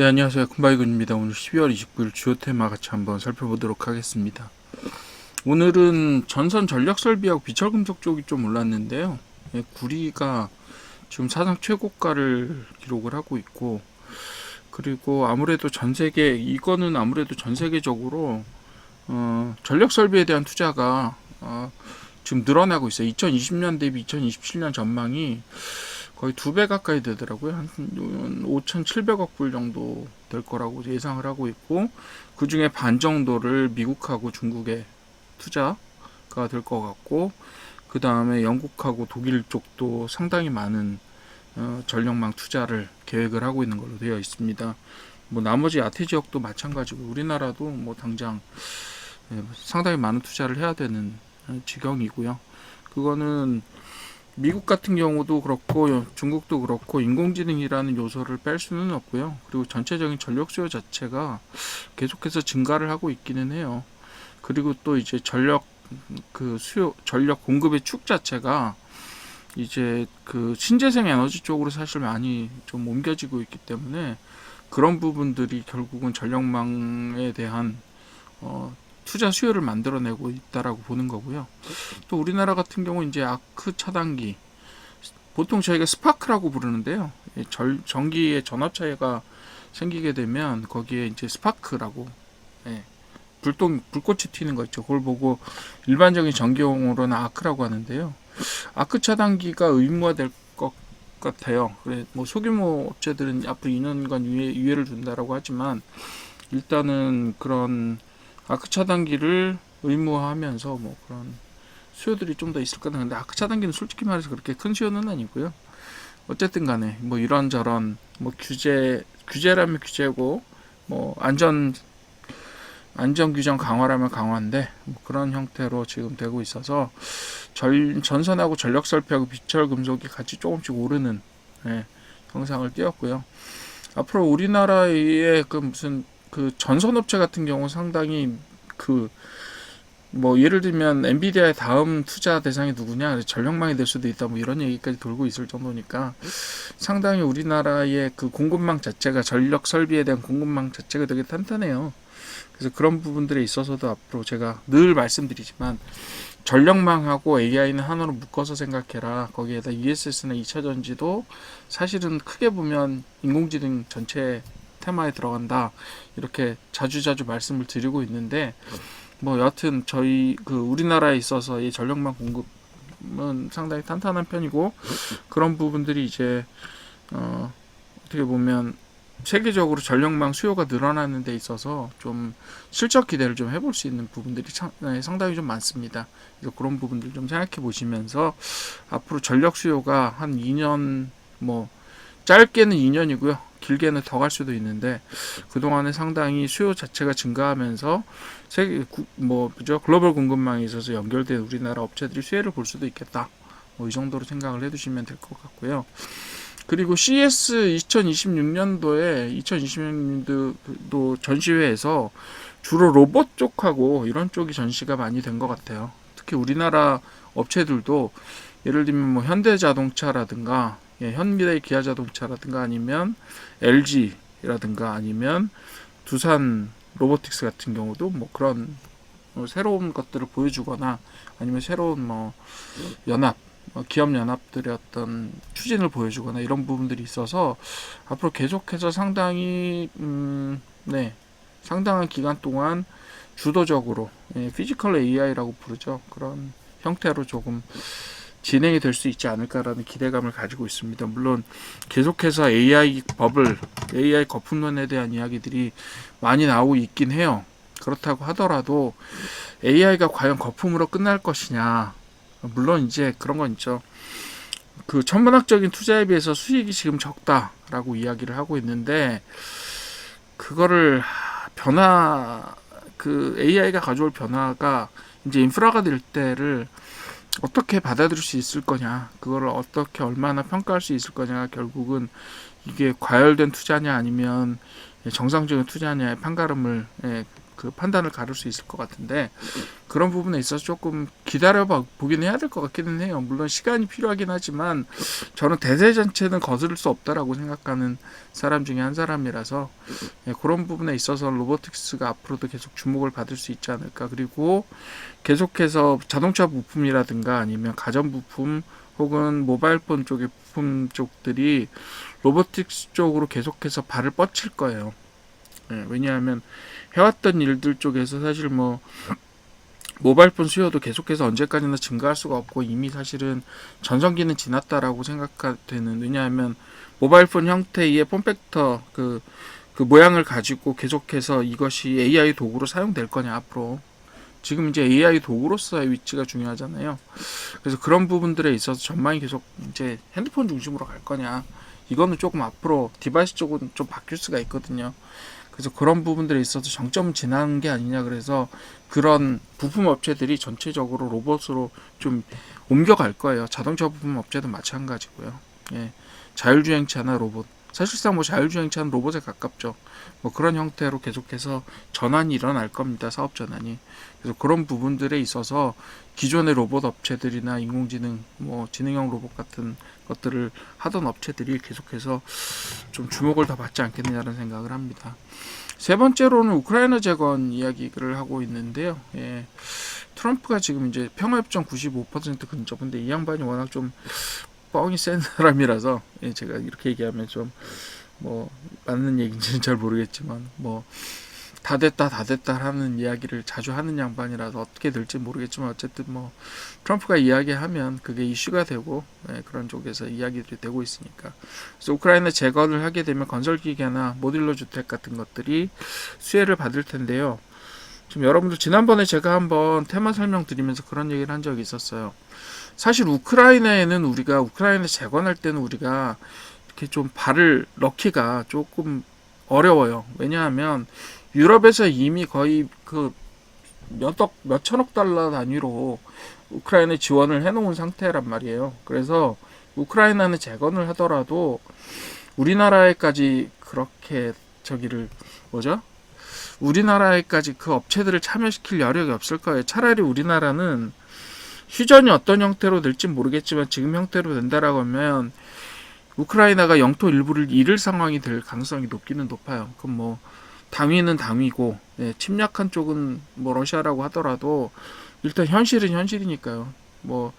네, 안녕하세요. 쿤바이근입니다. 오늘 12월 29일 주요 테마 같이 한번 살펴보도록 하겠습니다. 오늘은 전선 전력 설비하고 비철금속 쪽이 좀 올랐는데요. 구리가 지금 사상 최고가를 기록을 하고 있고, 그리고 아무래도 이거는 아무래도 전 세계적으로 전력 설비에 대한 투자가 지금 늘어나고 있어요. 2020년 대비 2027년 전망이 거의 2배 가까이 되더라고요. 한 5,700억 불 정도 될 거라고 예상을 하고 있고, 그 중에 반 정도를 미국하고 중국에 투자가 될 것 같고, 그 다음에 영국하고 독일 쪽도 상당히 많은 전력망 투자를 계획을 하고 있는 걸로 되어 있습니다. 뭐 나머지 야태 지역도 마찬가지고, 우리나라도 뭐 당장 상당히 많은 투자를 해야 되는 지경이고요. 그거는 미국 같은 경우도 그렇고 중국도 그렇고 인공지능이라는 요소를 뺄 수는 없고요. 그리고 전체적인 전력 수요 자체가 계속해서 증가를 하고 있기는 해요. 그리고 또 이제 전력 공급의 축 자체가 이제 그 신재생 에너지 쪽으로 사실 많이 좀 옮겨지고 있기 때문에 그런 부분들이 결국은 전력망에 대한 투자 수요를 만들어내고 있다라고 보는 거고요. 또 우리나라 같은 경우 이제 아크 차단기, 보통 저희가 스파크라고 부르는데요. 전기의 전압 차이가 생기게 되면 거기에 이제 스파크라고, 불꽃이 튀는 거 있죠. 그걸 보고 일반적인 전기용어로는 아크라고 하는데요. 아크 차단기가 의무화될 것 같아요. 그래 뭐 소규모 업체들은 앞으로 2년간 유예를 준다라고 하지만, 일단은 그런 아크 차단기를 의무화하면서 뭐 그런 수요들이 좀 더 있을 거다. 근데 아크 차단기는 솔직히 말해서 그렇게 큰 수요는 아니고요. 어쨌든 간에 뭐 이런저런 뭐 규제라면 규제고, 뭐 안전 규정 강화라면 강화인데, 뭐 그런 형태로 지금 되고 있어서 전선하고 전력 설비하고 비철 금속이 같이 조금씩 오르는 형상을 띄었고요. 앞으로 우리나라의 그 전선업체 같은 경우 상당히 뭐 예를 들면 엔비디아의 다음 투자 대상이 누구냐, 전력망이 될 수도 있다, 뭐 이런 얘기까지 돌고 있을 정도니까 상당히 우리나라의 그 공급망 자체가, 전력 설비에 대한 공급망 자체가 되게 탄탄해요. 그래서 그런 부분들에 있어서도 앞으로 제가 늘 말씀드리지만, 전력망하고 AI는 하나로 묶어서 생각해라. 거기에다 ESS나 2차전지도 사실은 크게 보면 인공지능 전체 테마에 들어간다, 이렇게 자주자주 말씀을 드리고 있는데, 뭐 여하튼 저희 우리나라에 있어서 이 전력망 공급은 상당히 탄탄한 편이고, 그런 부분들이 이제 어떻게 보면 세계적으로 전력망 수요가 늘어나는 데 있어서 좀 실적 기대를 좀 해볼 수 있는 부분들이 상당히 좀 많습니다. 그래서 그런 부분들 좀 생각해 보시면서 앞으로 전력 수요가 한 2년, 뭐 짧게는 2년이고요. 길게는 더 갈 수도 있는데, 그동안에 상당히 수요 자체가 증가하면서 글로벌 공급망에 있어서 연결된 우리나라 업체들이 수혜를 볼 수도 있겠다. 뭐 이 정도로 생각을 해두시면 될 것 같고요. 그리고 CS 2026년도 전시회에서 주로 로봇 쪽하고 이런 쪽이 전시가 많이 된 것 같아요. 특히 우리나라 업체들도 예를 들면 뭐 현대자동차라든가, 현대 기아자동차라든가, 아니면 LG라든가, 아니면 두산 로보틱스 같은 경우도 뭐 그런 새로운 것들을 보여주거나, 아니면 새로운 뭐 기업 연합들의 어떤 추진을 보여주거나, 이런 부분들이 있어서 앞으로 계속해서 상당히 상당한 기간 동안 주도적으로 피지컬 AI라고 부르죠. 그런 형태로 조금 진행이 될 수 있지 않을까라는 기대감을 가지고 있습니다. 물론 계속해서 AI 거품론에 대한 이야기들이 많이 나오고 있긴 해요. 그렇다고 하더라도 AI가 과연 거품으로 끝날 것이냐, 물론 이제 그런 건 있죠. 그 천문학적인 투자에 비해서 수익이 지금 적다라고 이야기를 하고 있는데, 그거를 AI가 가져올 변화가 이제 인프라가 될 때를 어떻게 받아들일 수 있을 거냐, 그거를 어떻게 얼마나 평가할 수 있을 거냐, 결국은 이게 과열된 투자냐 아니면 정상적인 투자냐의 판가름을 그 판단을 가를 수 있을 것 같은데, 그런 부분에 있어서 조금 기다려 보긴 해야 될 것 같기는 해요. 물론 시간이 필요하긴 하지만 저는 대세 전체는 거스를 수 없다라고 생각하는 사람 중에 한 사람이라서, 예, 그런 부분에 있어서 로보틱스가 앞으로도 계속 주목을 받을 수 있지 않을까. 그리고 계속해서 자동차 부품이라든가 아니면 가전 부품 혹은 모바일폰 쪽의 부품 쪽들이 로보틱스 쪽으로 계속해서 발을 뻗칠 거예요. 예, 왜냐하면 해왔던 일들 쪽에서 사실 뭐 모바일폰 수요도 계속해서 언제까지나 증가할 수가 없고, 이미 사실은 전성기는 지났다라고 생각되는, 왜냐하면 모바일폰 형태의 폼팩터 그 모양을 가지고 계속해서 이것이 AI 도구로 사용될 거냐 앞으로. 지금 이제 AI 도구로서의 위치가 중요하잖아요. 그래서 그런 부분들에 있어서 전망이 계속 이제 핸드폰 중심으로 갈 거냐, 이거는 조금 앞으로 디바이스 쪽은 좀 바뀔 수가 있거든요. 그래서 그런 부분들에 있어서 정점은 지나는 게 아니냐. 그래서 그런 부품 업체들이 전체적으로 로봇으로 좀 옮겨갈 거예요. 자동차 부품 업체도 마찬가지고요. 예, 자율주행차나 로봇, 사실상 뭐 자율주행차는 로봇에 가깝죠. 뭐 그런 형태로 계속해서 전환이 일어날 겁니다. 사업 전환이. 그래서 그런 부분들에 있어서 기존의 로봇 업체들이나 인공지능, 뭐 지능형 로봇 같은 것들을 하던 업체들이 계속해서 좀 주목을 더 받지 않겠느냐는 생각을 합니다. 세 번째로는 우크라이나 재건 이야기를 하고 있는데요. 예, 트럼프가 지금 이제 평화협정 95% 근접인데, 이 양반이 워낙 좀 뻥이 센 사람이라서, 예, 제가 이렇게 얘기하면 좀 뭐 맞는 얘기인지는 잘 모르겠지만, 뭐 다 됐다 다 됐다 하는 이야기를 자주 하는 양반이라서 어떻게 될지 모르겠지만, 어쨌든 뭐 트럼프가 이야기하면 그게 이슈가 되고, 예, 그런 쪽에서 이야기들이 되고 있으니까. 그래서 우크라이나 재건을 하게 되면 건설기계나 모듈러 주택 같은 것들이 수혜를 받을 텐데요. 지금 여러분들 지난번에 제가 한번 테마 설명드리면서 그런 얘기를 한 적이 있었어요. 사실 우크라이나에는 우크라이나 재건할 때는 우리가 이렇게 좀 발을 넣기가 조금 어려워요. 왜냐하면 유럽에서 이미 거의 그 몇천억 달러 단위로 우크라이나에 지원을 해놓은 상태란 말이에요. 그래서 우크라이나는 재건을 하더라도 우리나라에까지 그렇게 우리나라에까지 그 업체들을 참여시킬 여력이 없을 거예요. 차라리 우리나라는 휴전이 어떤 형태로 될지 모르겠지만 지금 형태로 된다라고 하면 우크라이나가 영토 일부를 잃을 상황이 될 가능성이 높기는 높아요. 그럼 뭐 당위는 당위고, 예, 침략한 쪽은 뭐 러시아라고 하더라도 일단 현실은 현실이니까요. 뭐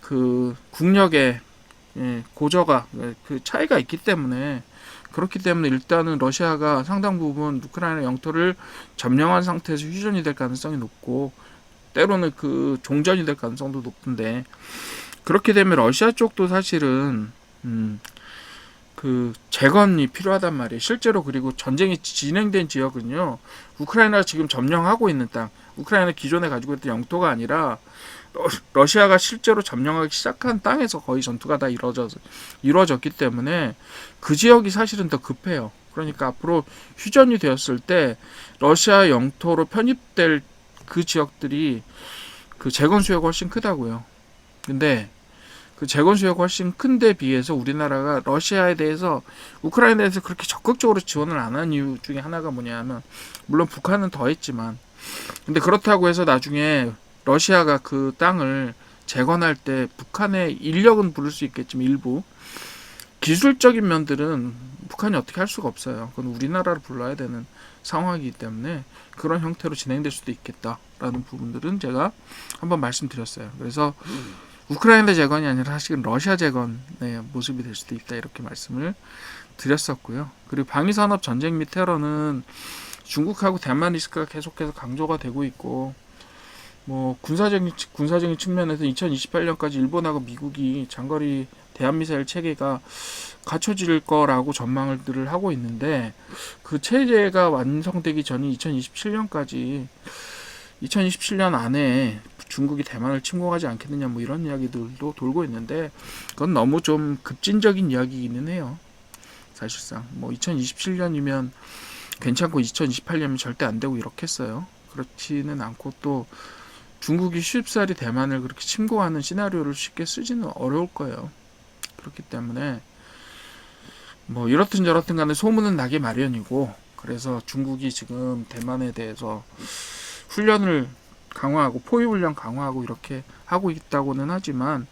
그 국력의, 예, 고저가, 그 차이가 있기 때문에, 그렇기 때문에 일단은 러시아가 상당 부분 우크라이나 영토를 점령한 상태에서 휴전이 될 가능성이 높고, 때로는 그 종전이 될 가능성도 높은데, 그렇게 되면 러시아 쪽도 사실은 그 재건이 필요하단 말이에요. 실제로. 그리고 전쟁이 진행된 지역은요, 우크라이나가 지금 점령하고 있는 땅, 우크라이나 기존에 가지고 있던 영토가 아니라 러시아가 실제로 점령하기 시작한 땅에서 거의 전투가 다 이루어졌기 때문에 그 지역이 사실은 더 급해요. 그러니까 앞으로 휴전이 되었을 때 러시아 영토로 편입될 그 지역들이 그 재건 수요가 훨씬 크다고요. 근데 그 재건 수요가 훨씬 큰데 비해서 우리나라가 러시아에 대해서, 우크라이나에 대해서 그렇게 적극적으로 지원을 안 한 이유 중에 하나가 뭐냐면, 물론 북한은 더 했지만, 근데 그렇다고 해서 나중에 러시아가 그 땅을 재건할 때 북한의 인력은 부를 수 있겠지만 일부 기술적인 면들은 북한이 어떻게 할 수가 없어요. 그건 우리나라를 불러야 되는 상황이기 때문에 그런 형태로 진행될 수도 있겠다라는 부분들은 제가 한번 말씀드렸어요. 그래서 우크라이나 재건이 아니라 사실은 러시아 재건의 모습이 될 수도 있다, 이렇게 말씀을 드렸었고요. 그리고 방위산업 전쟁 및 테러는 중국하고 대만 리스크가 계속해서 강조가 되고 있고, 뭐 군사적인 측면에서 2028년까지 일본하고 미국이 장거리 대한미사일 체계가 갖춰질 거라고 전망을 하고 있는데, 그 체제가 완성되기 전인 2027년 안에 중국이 대만을 침공하지 않겠느냐, 뭐 이런 이야기들도 돌고 있는데, 그건 너무 좀 급진적인 이야기이기는 해요. 사실상 뭐 2027년이면 괜찮고 2028년이면 절대 안 되고 이렇겠어요. 그렇지는 않고, 또 중국이 쉽사리 대만을 그렇게 침공하는 시나리오를 쉽게 쓰지는 어려울 거예요. 그렇기 때문에 뭐 이렇든 저렇든 간에 소문은 나기 마련이고, 그래서 중국이 지금 대만에 대해서 훈련을 강화하고 포위훈련 강화하고 이렇게 하고 있다고는 하지만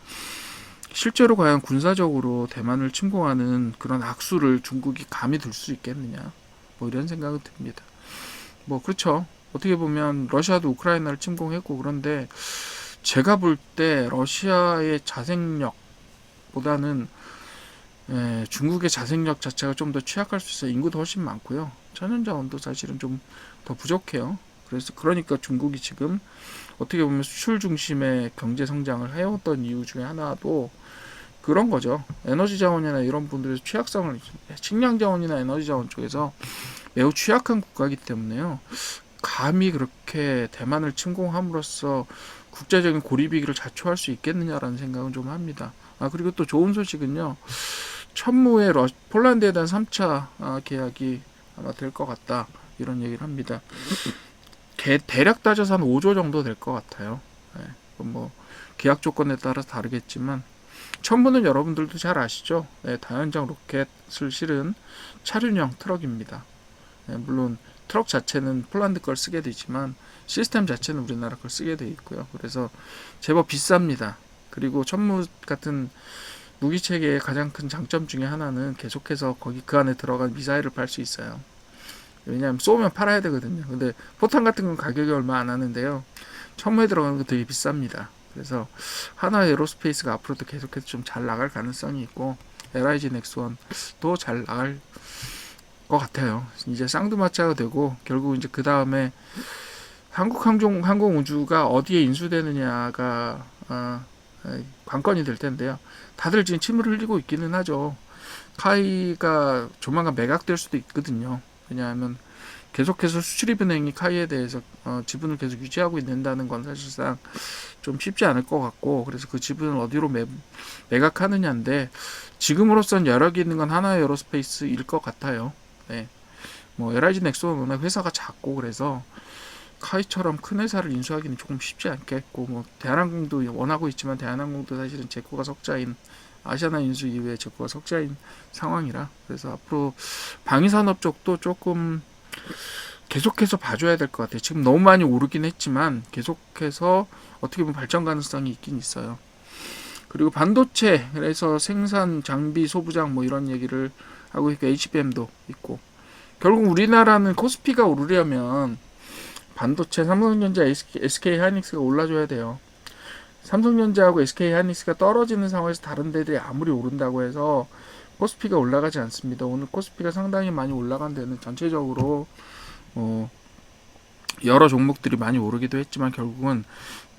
실제로 과연 군사적으로 대만을 침공하는 그런 악수를 중국이 감히 들 수 있겠느냐, 뭐 이런 생각은 듭니다. 뭐 그렇죠. 어떻게 보면 러시아도 우크라이나를 침공했고, 그런데 제가 볼 때 러시아의 자생력보다는 중국의 자생력 자체가 좀 더 취약할 수 있어요. 인구도 훨씬 많고요. 천연자원도 사실은 좀 더 부족해요. 그러니까 중국이 지금 어떻게 보면 수출 중심의 경제 성장을 해왔던 이유 중에 하나도 그런 거죠. 에너지 자원이나 이런 분들의 취약성을, 식량 자원이나 에너지 자원 쪽에서 매우 취약한 국가이기 때문에요. 감히 그렇게 대만을 침공함으로써 국제적인 고립위기를 자초할 수 있겠느냐라는 생각은 좀 합니다. 그리고 또 좋은 소식은요. 천무의 폴란드에 대한 3차 계약이 아마 될 것 같다. 이런 얘기를 합니다. 대략 따져서 한 5조 정도 될 것 같아요. 뭐 계약 조건에 따라 다르겠지만 천무는 여러분들도 잘 아시죠? 다연장 로켓을 실은 차륜형 트럭입니다. 물론 트럭 자체는 폴란드 걸 쓰게 되지만 시스템 자체는 우리나라 걸 쓰게 돼 있고요. 그래서 제법 비쌉니다. 그리고 천무 같은 무기 체계의 가장 큰 장점 중에 하나는 계속해서 그 안에 들어간 미사일을 팔 수 있어요. 왜냐하면 쏘면 팔아야 되거든요. 근데 포탄 같은 건 가격이 얼마 안 하는데요. 천무에 들어가는 거 되게 비쌉니다. 그래서 하나 에어로스페이스가 앞으로도 계속해서 좀 잘 나갈 가능성이 있고, LIG 넥스원도 잘 나갈 것 같아요. 이제 쌍두마차가 되고 결국 이제 그 다음에 한국 항공우주가 어디에 인수되느냐가 관건이 될 텐데요. 다들 지금 침을 흘리고 있기는 하죠. 카이가 조만간 매각될 수도 있거든요. 왜냐하면 계속해서 수출입은행이 카이에 대해서 지분을 계속 유지하고 있는다는 건 사실상 좀 쉽지 않을 것 같고, 그래서 그 지분을 어디로 매각하느냐인데 지금으로선 여력이 있는 건 하나 에어로스페이스일 것 같아요. 네. 뭐 LIG 넥스원 워낙 회사가 작고 그래서 카이처럼 큰 회사를 인수하기는 조금 쉽지 않겠고, 뭐 대한항공도 원하고 있지만 대한항공도 사실은 제코가 석자인 아시아나 인수 이후에 제코가 석자인 상황이라, 그래서 앞으로 방위산업 쪽도 조금 계속해서 봐줘야 될 것 같아요. 지금 너무 많이 오르긴 했지만 계속해서 어떻게 보면 발전 가능성이 있긴 있어요. 그리고 반도체, 그래서 생산, 장비, 소부장 뭐 이런 얘기를 하고 있고, HBM도 있고, 결국 우리나라는 코스피가 오르려면 반도체, 삼성전자, SK하이닉스가 올라줘야 돼요. 삼성전자하고 SK하이닉스가 떨어지는 상황에서 다른 데들이 아무리 오른다고 해서 코스피가 올라가지 않습니다. 오늘 코스피가 상당히 많이 올라간 데는 전체적으로 여러 종목들이 많이 오르기도 했지만 결국은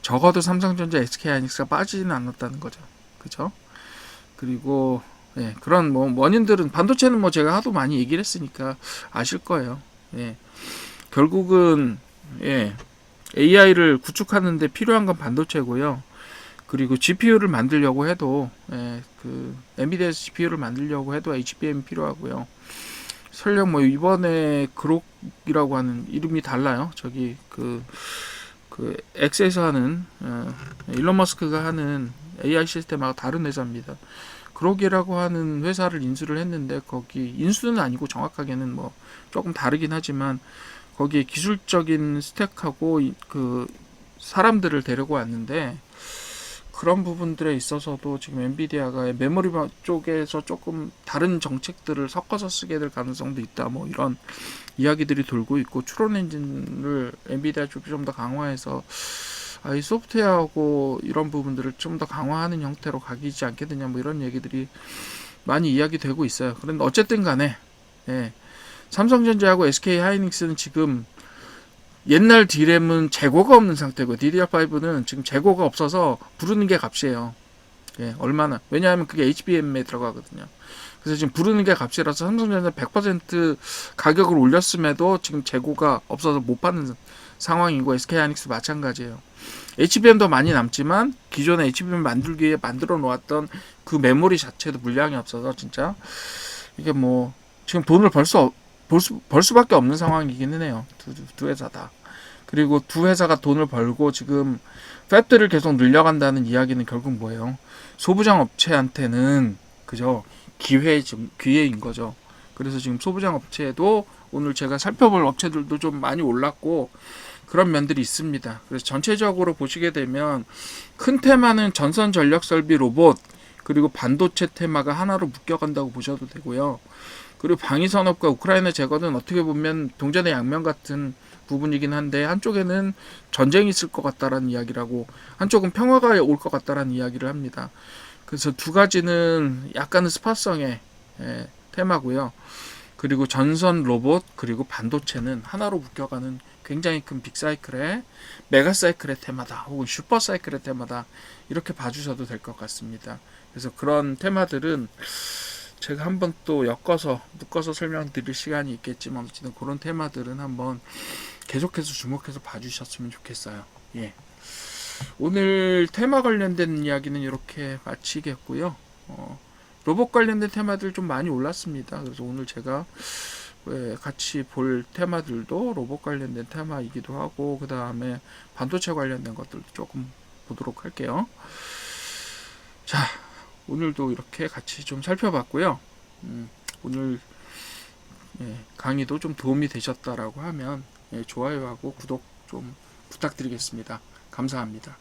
적어도 삼성전자, SK하이닉스가 빠지지는 않았다는 거죠. 그죠? 그리고 그런 뭐 원인들은, 반도체는 뭐 제가 하도 많이 얘기를 했으니까 아실 거예요. 결국은 AI를 구축하는 데 필요한 건 반도체고요. 그리고 GPU를 만들려고 해도 그 엔비디아에서 GPU를 만들려고 해도 HBM이 필요하고요. 설령 뭐 이번에 그록이라고 하는, 이름이 달라요. 저기 그 X에서 하는 일론 머스크가 하는 AI 시스템하고 다른 회사입니다. 그록이라고 하는 회사를 인수를 했는데, 거기 인수는 아니고 정확하게는 뭐 조금 다르긴 하지만 거기에 기술적인 스택하고 그 사람들을 데리고 왔는데, 그런 부분들에 있어서도 지금 엔비디아가 메모리 쪽에서 조금 다른 정책들을 섞어서 쓰게 될 가능성도 있다, 뭐 이런 이야기들이 돌고 있고, 추론 엔진을 엔비디아 쪽이 좀 더 강화해서 이 소프트웨어하고 이런 부분들을 좀 더 강화하는 형태로 가기지 않겠느냐, 뭐 이런 얘기들이 많이 이야기되고 있어요. 그런데 어쨌든 간에 삼성전자하고 SK하이닉스는 지금 옛날 D램은 재고가 없는 상태고, DDR5는 지금 재고가 없어서 부르는 게 값이에요. 얼마나, 왜냐하면 그게 HBM에 들어가거든요. 그래서 지금 부르는 게 값이라서 삼성전자 100% 가격을 올렸음에도 지금 재고가 없어서 못 받는 상황이고, SK하이닉스 마찬가지예요. HBM도 많이 남지만 기존에 HBM 만들기 위해 만들어 놓았던 그 메모리 자체도 물량이 없어서 진짜 이게 뭐 지금 돈을 벌 수밖에 없는 상황이기는 해요. 두 회사 다. 그리고 두 회사가 돈을 벌고 지금 팹들을 계속 늘려간다는 이야기는 결국 뭐예요? 소부장 업체한테는 그죠? 기회인 거죠. 그래서 지금 소부장 업체도 오늘 제가 살펴볼 업체들도 좀 많이 올랐고 그런 면들이 있습니다. 그래서 전체적으로 보시게 되면 큰 테마는 전선 전력 설비 로봇 그리고 반도체 테마가 하나로 묶여간다고 보셔도 되고요. 그리고 방위 산업과 우크라이나 제거는 어떻게 보면 동전의 양면 같은 부분이긴 한데 한쪽에는 전쟁이 있을 것 같다라는 이야기라고 한쪽은 평화가 올 것 같다라는 이야기를 합니다. 그래서 두 가지는 약간은 스파성의 테마고요. 그리고 전선 로봇 그리고 반도체는 하나로 묶여가는 굉장히 큰 빅사이클의 메가사이클의 테마다 혹은 슈퍼사이클의 테마다 이렇게 봐주셔도 될 것 같습니다. 그래서 그런 테마들은 제가 한번 또 묶어서 설명드릴 시간이 있겠지만 어쨌든 그런 테마들은 한번 계속해서 주목해서 봐주셨으면 좋겠어요. 예. 오늘 테마 관련된 이야기는 이렇게 마치겠고요. 로봇 관련된 테마들 좀 많이 올랐습니다. 그래서 오늘 제가 같이 볼 테마들도 로봇 관련된 테마이기도 하고 그 다음에 반도체 관련된 것들도 조금 보도록 할게요. 자, 오늘도 이렇게 같이 좀 살펴봤고요. 오늘 강의도 좀 도움이 되셨다라고 하면 좋아요하고 구독 좀 부탁드리겠습니다. 감사합니다.